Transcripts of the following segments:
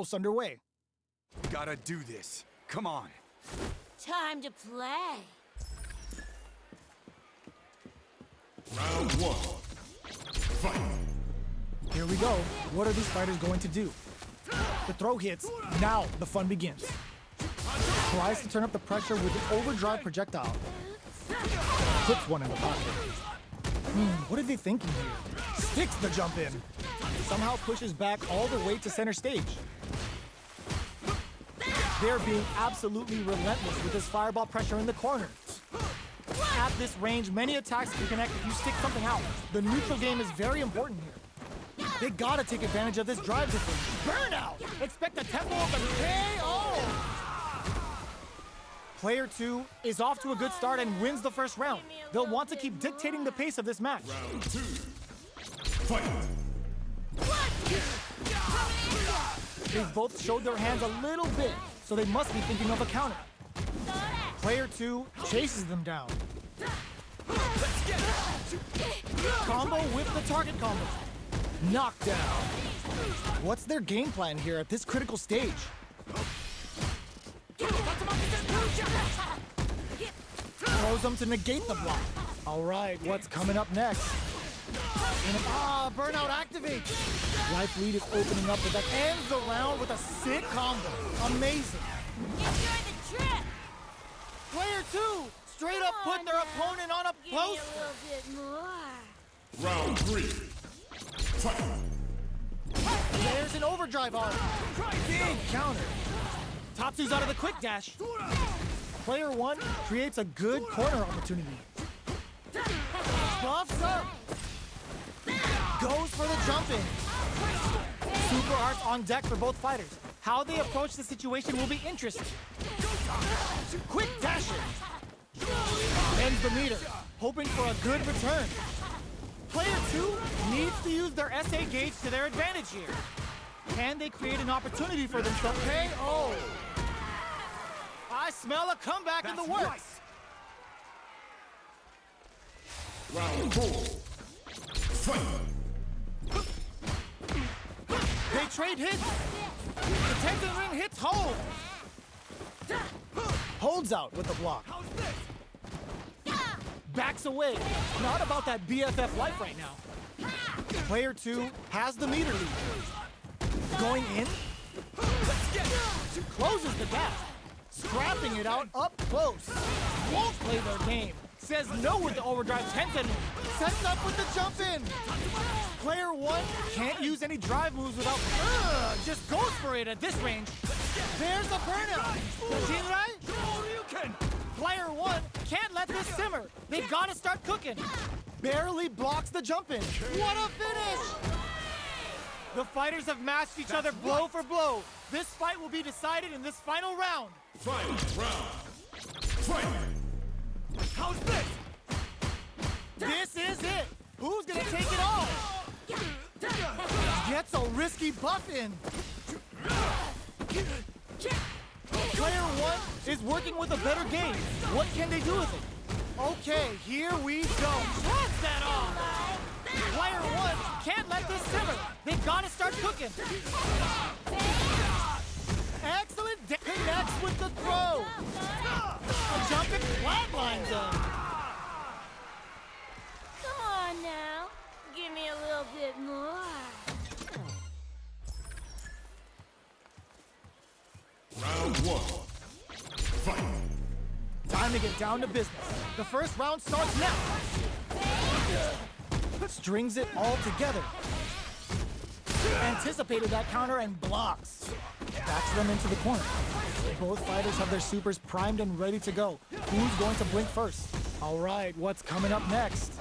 almost underway. Gotta do this. Come on. Time to play. Round one. Fight. Here we go. What are these fighters going to do? The throw hits. Now the fun begins. Tries to turn up the pressure with an overdrive projectile. Puts one in the pocket. What are they thinking here? Sticks the jump in. Somehow pushes back all the way to center stage. They're being absolutely relentless with this fireball pressure in the corner. At this range, many attacks can connect if you stick something out. The neutral game is very important here. They gotta take advantage of this drive difference. Burnout! Expect a tempo of the KO! Player 2 is off to a good start and wins the first round. They'll want to keep dictating the pace of this match. Round two. Fight. They've both showed their hands a little bit, so they must be thinking of a counter. Player 2 chases them down. Combo with the target combo. Knockdown. What's their game plan here at this critical stage? Throws them to negate the block. All right, what's coming up next? Burnout activates. Life lead is opening up, but that ends the round with a sick combo. Amazing. Enjoy the trip. Player 2 straight up put their opponent on a Give me a post. little bit more. Round three. Fight. There's an overdrive arm. Big counter. Tatsu's out of the quick dash. Player 1 creates a good corner opportunity. Buffs up. Goes for the jump in. Super arts on deck for both fighters. How they approach the situation will be interesting. Quick dash in. Ends the meter, hoping for a good return. Player 2 needs to use their SA gauge to their advantage here. Can they create an opportunity for themselves? KO! I smell a comeback in the works. Round four. Fight. They trade hits. The Tekken ring hits home. Holds out with the block. Backs away. Not about that BFF life right now. Player 2 has the meter lead. Going in. Closes the gap. Scrapping it out up close. Won't play their game. Says no with the overdrive Tekken. Sets up with the jump in. Player 1 can't use any drive moves without... just goes for it at this range. There's the burnout. Jinrai? Player 1 can't let this simmer. They've got to start cooking. Barely blocks the jump in. What a finish! The fighters have matched each other blow for blow. This fight will be decided in this final round. Final round. Fight. How's this? This is it. Who's gonna take it all? Gets a risky buff in. Player 1 is working with a better game. What can they do with it? Okay, here we go. Shreds that off. Player 1 can't let this simmer. They've got to start cooking. Excellent. Connects with the throw. A jumping flatlines him. Come on now. Give me a little bit more. Round one. Fight. Time to get down to business. The first round starts now. Strings it all together. Anticipated that counter and blocks. Backs them into the corner. Both fighters have their supers primed and ready to go. Who's going to blink first? All right, what's coming up next?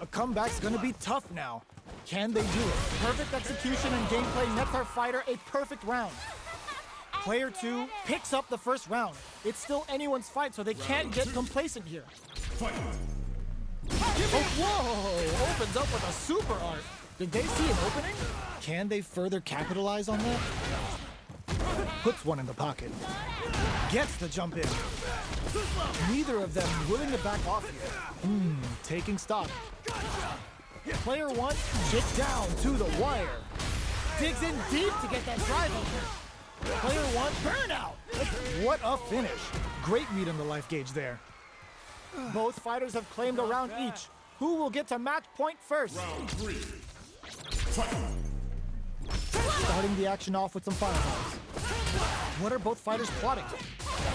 A comeback's gonna be tough now. Can they do it? Perfect execution and gameplay nets our fighter a perfect round. Player 2 picks up the first round. It's still anyone's fight, so they can't get complacent here. Fight. Oh, whoa! Opens up with a super art. Did they see an opening? Can they further capitalize on that? Puts one in the pocket. Gets the jump in. Neither of them willing to back off here. Taking stock. Player 1 gets down to the wire. Digs in deep to get that drive over. Player one, burnout! What a finish. Great meat on the life gauge there. Both fighters have claimed a round each. Who will get to match point first? Round 3. Fight. Starting the action off with some fireballs. What are both fighters plotting?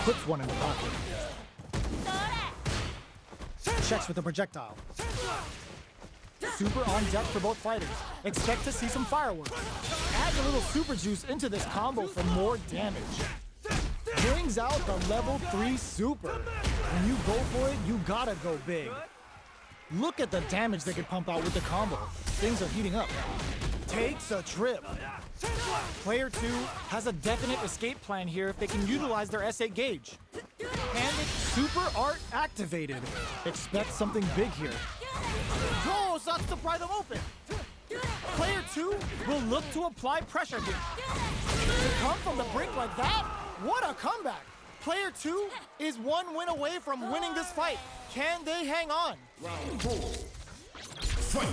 Puts one in the pocket. Checks with the projectile. Super on deck for both fighters. Expect to see some fireworks. Adds a little super juice into this combo for more damage. Brings out the level 3 super. When you go for it, you gotta go big. Look at the damage they can pump out with the combo. Things are heating up. Takes a trip. Player 2 has a definite escape plan here if they can utilize their S8 gauge. And it's super art activated. Expect something big here. Go, sucks to pry them open. Player 2 will look to apply pressure here. To come from the brink like that? What a comeback. Player 2 is one win away from winning this fight. Can they hang on? Round 4. Fight.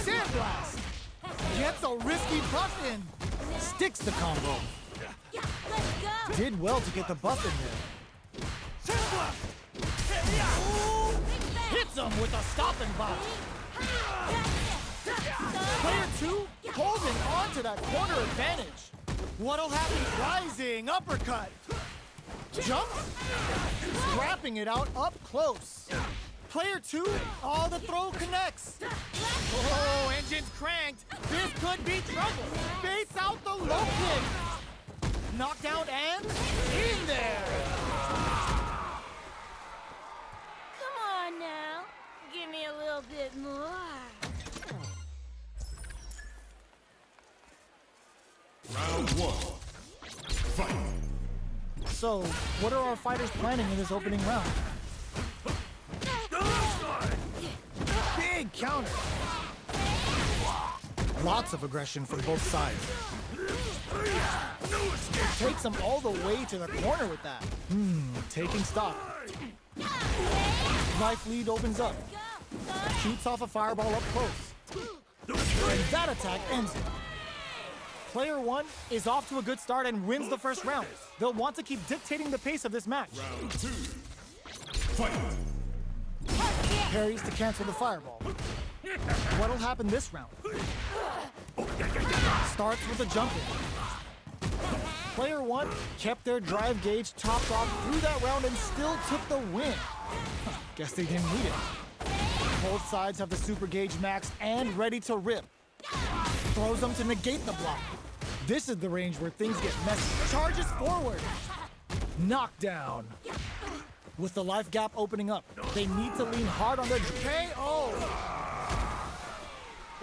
Sandblast! Gets a risky buff in. Sticks the combo. Did well to get the buff in there. Ooh, hits him with a stopping buff. Player 2 holding on to that corner advantage. What'll happen? Rising uppercut. Jump. Scrapping it out up close. Player 2, oh, the throw connects. Oh, engine's cranked. This could be trouble. Baits out the low kick. Knockdown and in there. Come on now. Give me a little bit more. Round 1. Fight. So, what are our fighters planning in this opening round? Big counter. Lots of aggression from both sides. Takes them all the way to the corner with that. Taking stock. Life lead opens up. Shoots off a fireball up close. And that attack ends it. Player 1 is off to a good start and wins the first round. They'll want to keep dictating the pace of this match. Round 2. Fight. Parries to cancel the fireball. What'll happen this round? Starts with a jump in. Player 1 kept their drive gauge topped off through that round and still took the win. Guess they didn't need it. Both sides have the super gauge maxed and ready to rip. Throws them to negate the block. This is the range where things get messy. Charges forward. Knockdown. With the life gap opening up, they need to lean hard on their KO.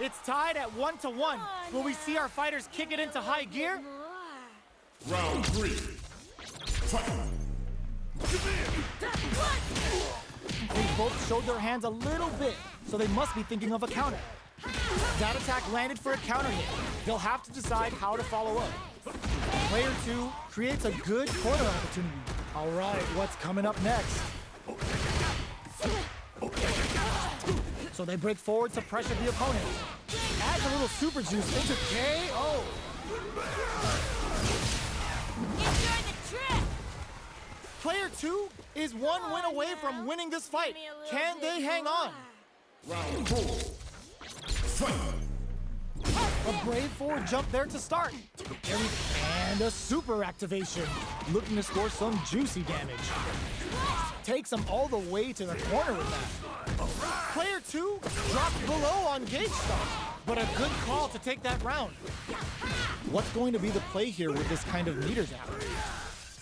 It's tied at 1-1. Will we see our fighters kick it into high gear? Round 3. Fight. They both showed their hands a little bit, so they must be thinking of a counter. That attack landed for a counter hit. They'll have to decide how to follow up. Player 2 creates a good corner opportunity. All right, what's coming up next? So they break forward to pressure the opponent. Adds a little super juice into KO. Enjoy the trip. Player 2 is one win away from winning this fight. Can they hang on? Round 4. Fight. A brave forward jump there to start. And a super activation. Looking to score some juicy damage. Takes them all the way to the corner with that. Player 2 dropped below on gauge start, but a good call to take that round. What's going to be the play here with this kind of meter gap?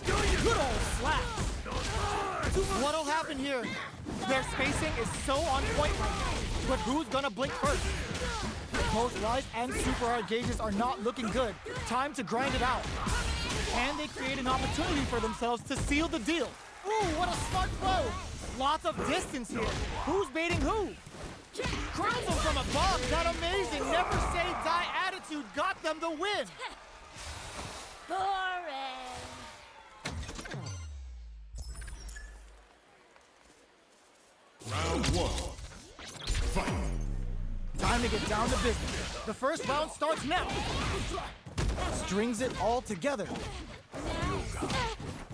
Good old slaps. What'll happen here? Their spacing is so on point right now, but who's gonna blink first? Both life and super hard gauges are not looking good. Time to grind it out. And they create an opportunity for themselves to seal the deal. Ooh, what a smart throw! Lots of distance here. Who's baiting who? Crowns them from above. That amazing never say die attitude got them the win. Boring. Round 1. Fight. Time to get down to business. The first round starts now. strings it all together.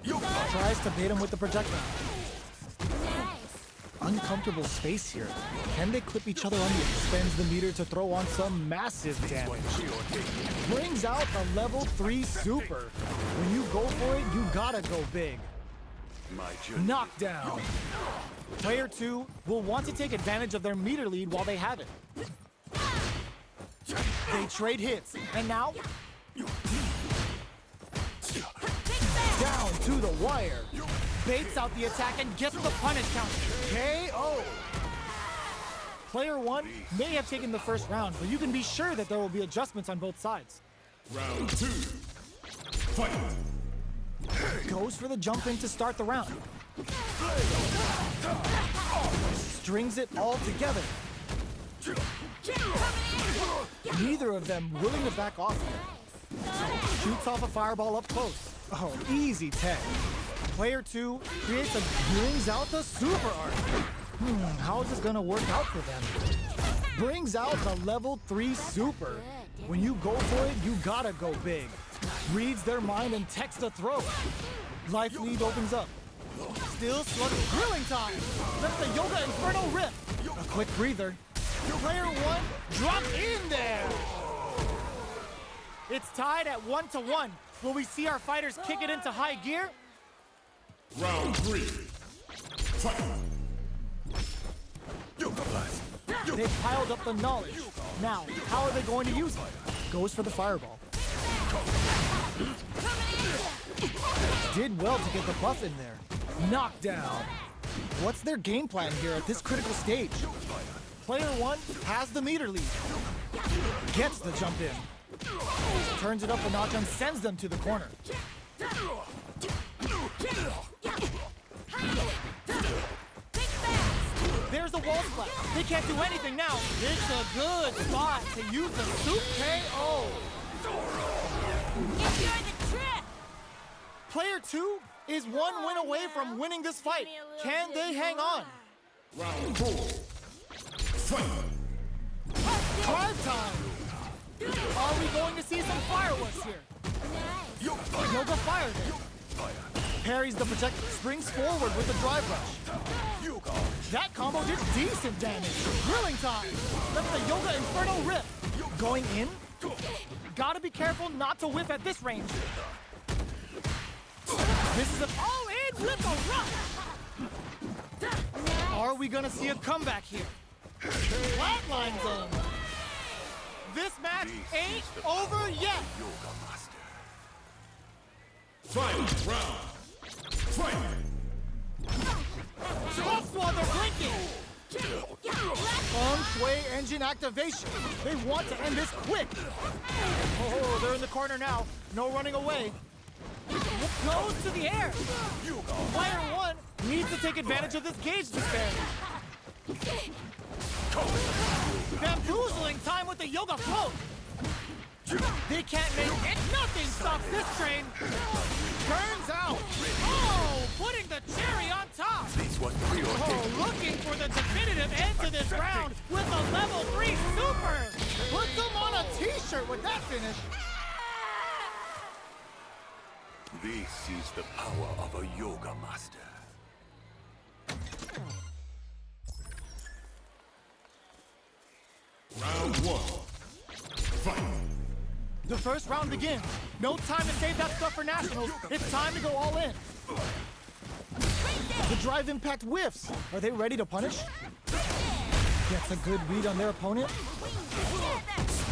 Tries to bait him with the projectile. Uncomfortable space here. Can they clip each other under? Spends the meter to throw on some massive damage. Brings out the level 3 super. When you go for it, you gotta go big. Knockdown. Player 2 will want to take advantage of their meter lead while they have it. They trade hits, and now down to the wire. Baits out the attack and gets the punish count. KO. Player 1 may have taken the first round, but you can be sure that there will be adjustments on both sides. Round 2. Fight. Goes for the jump in to start the round. Strings it all together. Neither of them willing to back off here. Shoots off a fireball up close. Oh, easy 10. Player 2 brings out the super art. How is this gonna work out for them? Brings out the level 3 super. When you go for it, you gotta go big. Reads their mind and techs the throw. Life lead opens up. Still sluggish. Grilling time. Lets the Yoga Inferno rip. A quick breather. Player 1 dropped in there. It's tied at 1-1. Will we see our fighters kick it into high gear? Round 3. Fight. They piled up the knowledge. Now, how are they going to use it? Goes for the fireball. Did well to get the buff in there. Knockdown. What's their game plan here at this critical stage? Player 1 has the meter lead. Gets the jump in. Turns it up a notch and sends them to the corner. There's the wall splash. They can't do anything now. It's a good spot to use the soup KO. Enjoy the trip! Player 2 is one win away from winning this fight. Can they hang on? Round 4. Fight. Drive time. Are we going to see some fireworks here? Yoga fired it. Parries the project, springs forward with the drive rush. That combo did decent damage. Grilling time. Lets the Yoga Inferno rip. Going in? Gotta be careful not to whiff at this range. This is an all-in with a rush. Are we gonna see a comeback here? Flatline zone. This match ain't over yet. Final round. Fight. Buffs while they're blinking. Feng Shui engine activation. They want to end this quick. Oh, they're in the corner now. No running away. Goes to the air. Player 1 needs to take advantage of this gauge disparity. Bamboozling time with the Yoga float. They can't make it. Nothing stops this train. Turns out. Oh, putting the cherry on top. Oh, looking for the definitive end to this round with a level 3 super. Puts them on a t-shirt with that finish. This is the power of a yoga master. Round 1. Fight. The first round begins. No time to save that stuff for nationals. It's time to go all in. The drive impact whiffs. Are they ready to punish? Gets a good read on their opponent.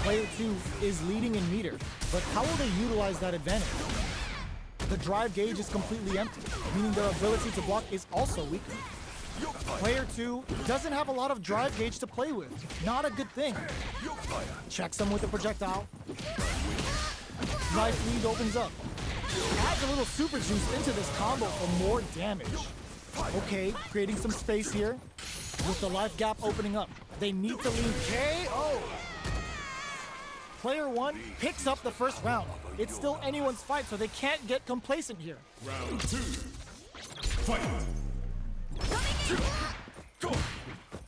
Player 2 is leading in meter, but how will they utilize that advantage? The drive gauge is completely empty, meaning their ability to block is also weaker. Player 2 doesn't have a lot of drive gauge to play with. Not a good thing. Checks them with a projectile. Life lead opens up. Adds a little super juice into this combo for more damage. Okay, creating some space here. With the life gap opening up, they need to lean KO. Player 1 picks up the first round. It's still anyone's fight, so they can't get complacent here. Round 2. Fight.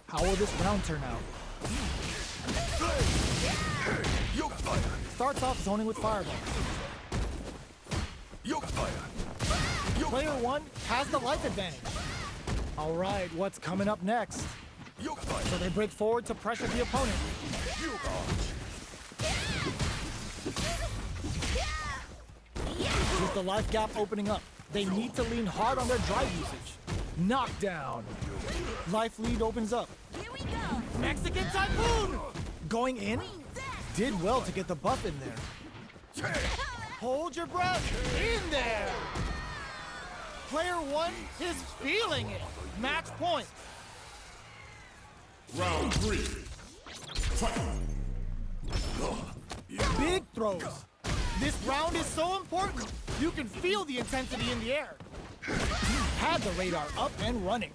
How will this round turn out? starts off zoning with Fireball. Yoke fire. Player 1 has the life advantage. All right, what's coming up next? Yoke fire. So they break forward to pressure the opponent. Yoke arch. With the life gap opening up, they need to lean hard on their drive usage. Knockdown. Life lead opens up. Here we go. Mexican Typhoon! Going in? Did well to get the buff in there. Hold your breath. In there. Player 1 is feeling it. Match point. Round 3. Fight. Big throws. This round is so important. You can feel the intensity in the air. Had the radar up and running.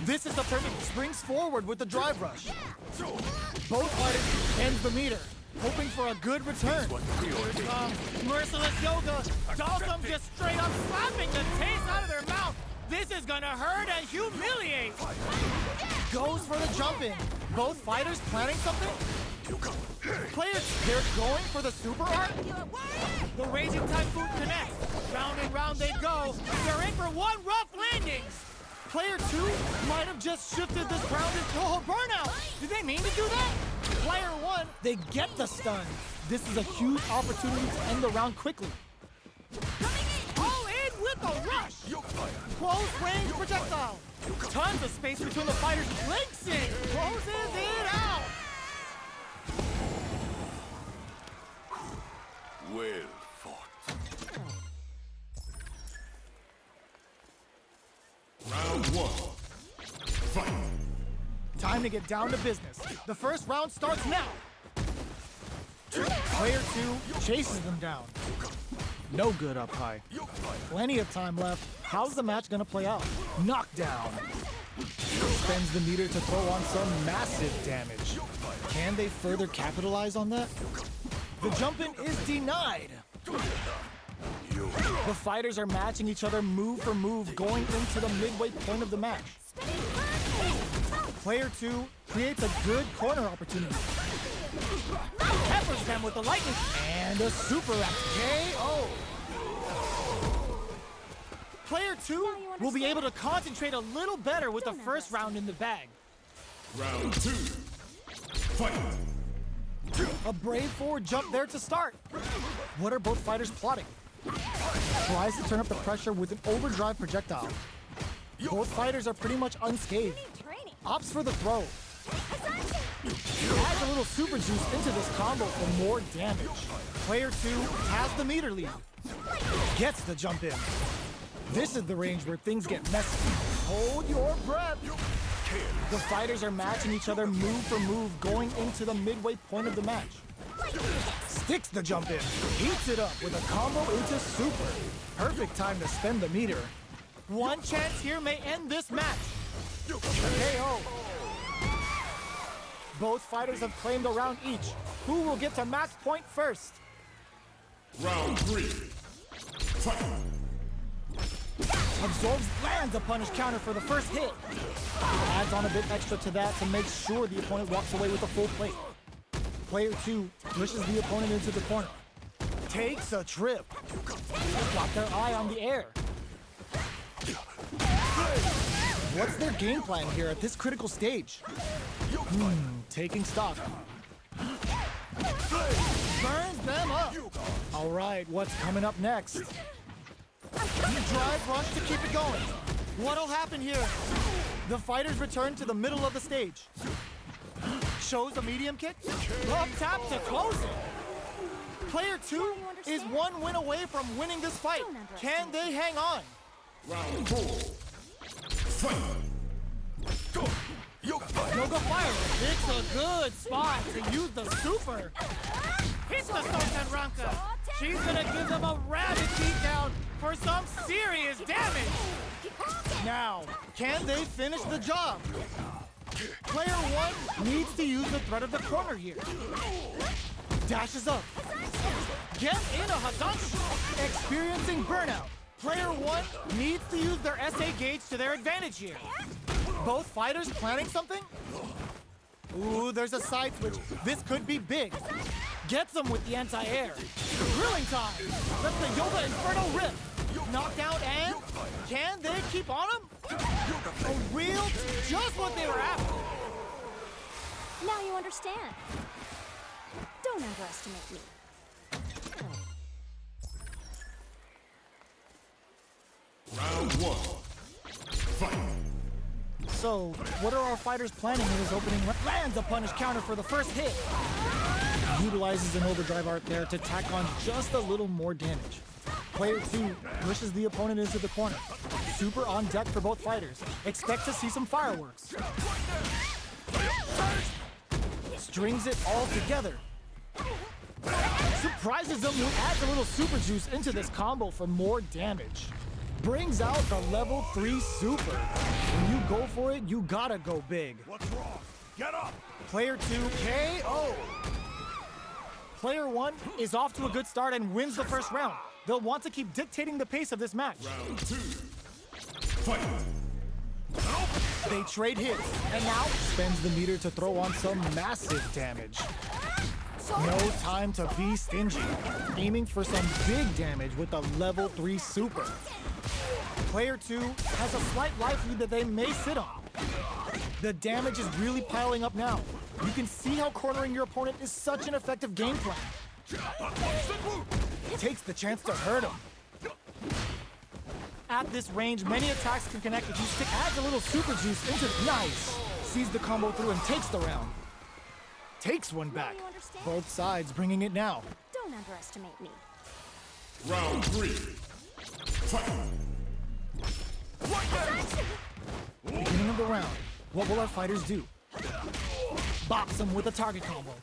This is the perfect springs forward with the drive rush. Both fighters ends the meter, hoping for a good return. Here it comes. Merciless Yoga. Dalsum just straight up slapping the taste out of their mouth. This is gonna hurt and humiliate. Goes for the jump in. Both fighters planning something? Players, they're going for the super art? The Raging Typhoon connects. Round and round they go. They're in for one rough landings. Player 2 might have just shifted this round into a burnout. Did they mean to do that? Player 1, they get the stun. This is a huge opportunity to end the round quickly. All in with a rush. Close range projectile. Tons of space between the fighters. Links it. Closes it out. Well fought. Round 1. Fight. Time to get down to business. The first round starts now. Player 2 chases them down. No good up high. Plenty of time left. How's the match gonna play out? Knockdown. Spends the meter to throw on some massive damage. Can they further capitalize on that? The jump-in is denied. The fighters are matching each other move for move going into the midway point of the match. Player 2 creates a good corner opportunity. Peppers them with the lightning and a super X KO. Player 2 will be able to concentrate a little better with the first round in the bag. Round 2. Fight. A brave forward jump there to start. What are both fighters plotting? Tries to turn up the pressure with an overdrive projectile. Both fighters are pretty much unscathed. Opts for the throw. Adds a little super juice into this combo for more damage. Player 2 has the meter lead. Gets the jump in. This is the range where things get messy. Hold your breath. The fighters are matching each other move for move going into the midway point of the match. Sticks the jump in. Heats it up with a combo into super. Perfect time to spend the meter. One chance here may end this match. KO. Both fighters have claimed a round each. Who will get to match point first? Round 3. Fight. Absorbs, lands a punish counter for the first hit. Adds on a bit extra to that to make sure the opponent walks away with a full plate. Player 2 pushes the opponent into the corner. Takes a trip. Got their eye on the air. What's their game plan here at this critical stage? Taking stock. Burns them up. All right, what's coming up next? Drive rush to keep it going. What'll happen here? The fighters return to the middle of the stage. Shows a medium kick. Up tap to close it. Player 2 is one win away from winning this fight. Can they hang on? Round 4. Fight. Yoga fire. It's a good spot to use the super. Hits the Sultan Ranka. She's gonna give them a rabid beatdown for some serious damage. Now, can they finish the job? Player 1 needs to use the threat of the corner here. Dashes up. Gets in a Hadanshi. Experiencing burnout. Player 1 needs to use their SA gauge to their advantage here. Both fighters planning something? Ooh, there's a side switch. This could be big. Gets him with the anti-air. Grilling time. That's the Yoga Inferno Rip. Knocked out and can they keep on him? A real, just what they were after. Now you understand. Don't underestimate me. Round 1. Fight. So, what are our fighters planning in his opening round? Lands a punish counter for the first hit. Utilizes an overdrive art there to tack on just a little more damage. Player 2 pushes the opponent into the corner. Super on deck for both fighters. Expect to see some fireworks. Strings it all together. Surprises them who adds a little super juice into this combo for more damage. Brings out the level 3 super. When you go for it, you gotta go big. What's wrong? Get up! Player 2 KO. Player 1 is off to a good start and wins the first round. They'll want to keep dictating the pace of this match. Round 2. Fight. They trade hits, and now spends the meter to throw on some massive damage. No time to be stingy. Aiming for some big damage with the level 3 super. Player 2 has a slight life lead that they may sit on. The damage is really piling up now. You can see how cornering your opponent is such an effective game plan. Takes the chance to hurt him. At this range, many attacks can connect if you stick. Adds a little super juice into nice. Sees the combo through and takes the round. Takes one back. Both sides bringing it now. Don't underestimate me. Round 3. Fight. Beginning of the round. What will our fighters do? Bops them with a target combo.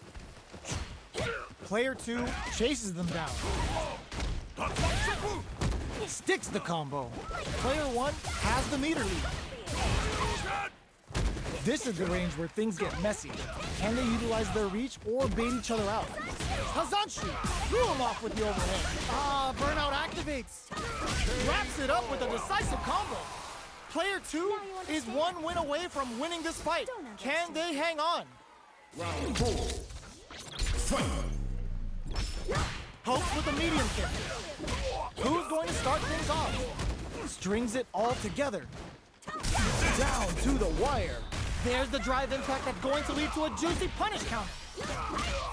Player 2 chases them down. Sticks the combo. Player 1 has the meter lead. This is the range where things get messy. Can they utilize their reach or bait each other out? Hazanshi threw him off with the overhead. Burnout activates. Wraps it up with a decisive combo. Player 2 is one win away from winning this fight. Can they hang on? Round 4. Fight. Hopes with a medium kick. Who's going to start things off? Strings it all together. Down to the wire. There's the drive impact that's going to lead to a juicy punish counter.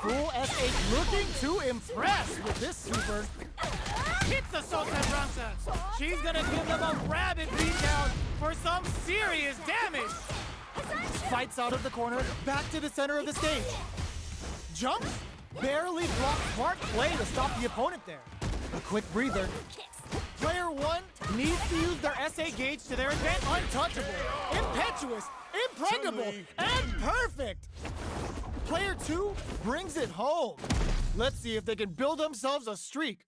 Full S8 looking to impress with this super. Hits the Sultan Ramsa. She's gonna give them a rabid beatdown for some serious damage. Fights out of the corner, back to the center of the stage. Jumps, barely blocks smart play to stop the opponent there. A quick breather. Player 1 needs to use their SA gauge to their advantage. Untouchable, impetuous, impregnable, and perfect. Player 2 brings it home. Let's see if they can build themselves a streak.